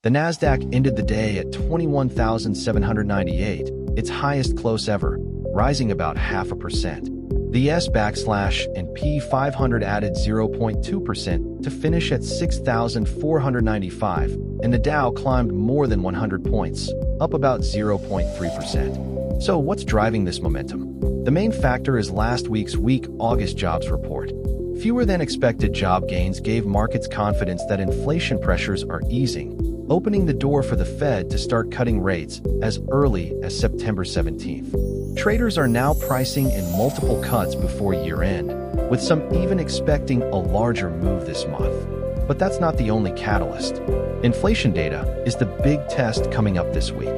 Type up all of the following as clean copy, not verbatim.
The Nasdaq ended the day at 21,798, its highest close ever, rising about 0.5%. The S/&P 500 added 0.2% to finish at 6,495, and the Dow climbed more than 100 points, up about 0.3%. So what's driving this momentum? The main factor is last week's weak August jobs report. Fewer than expected job gains gave markets confidence that inflation pressures are easing, opening the door for the Fed to start cutting rates as early as September 17th. Traders are now pricing in multiple cuts before year-end, with some even expecting a larger move this month. But that's not the only catalyst. Inflation data is the big test coming up this week.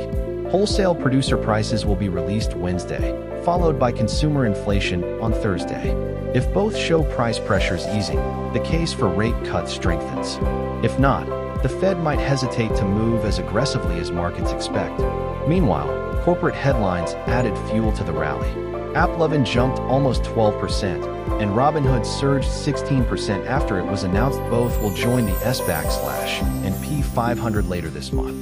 Wholesale producer prices will be released Wednesday, followed by consumer inflation on Thursday. If both show price pressures easing, the case for rate cuts strengthens. If not, the Fed might hesitate to move as aggressively as markets expect. Meanwhile, corporate headlines added fuel to the rally. AppLovin jumped almost 12%, and Robinhood surged 16% after it was announced both will join the S/&P 500 later this month.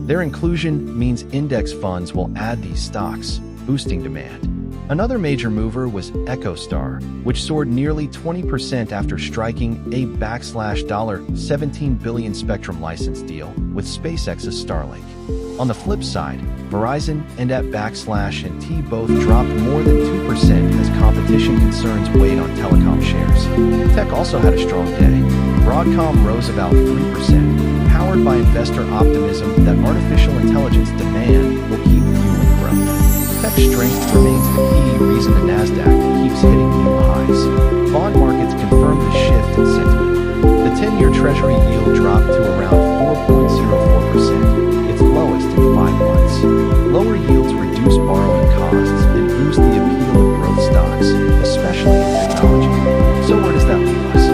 Their inclusion means index funds will add these stocks, boosting demand. Another major mover was EchoStar, which soared nearly 20% after striking a $17 billion spectrum license deal with SpaceX's Starlink. On the flip side, Verizon and @T both dropped more than 2% as competition concerns weighed on telecom shares. Tech also had a strong day. Broadcom rose about 3%, powered by investor optimism that artificial intelligence demand will keep fueling growth. Tech strength remains the key reason the Nasdaq keeps hitting new highs. Bond markets confirmed the shift in sentiment. The 10-year Treasury yield dropped to around 4.04%, its lowest in 5 months. Lower yields reduce borrowing costs and boost the appeal of growth stocks, especially in technology. So where does that leave us?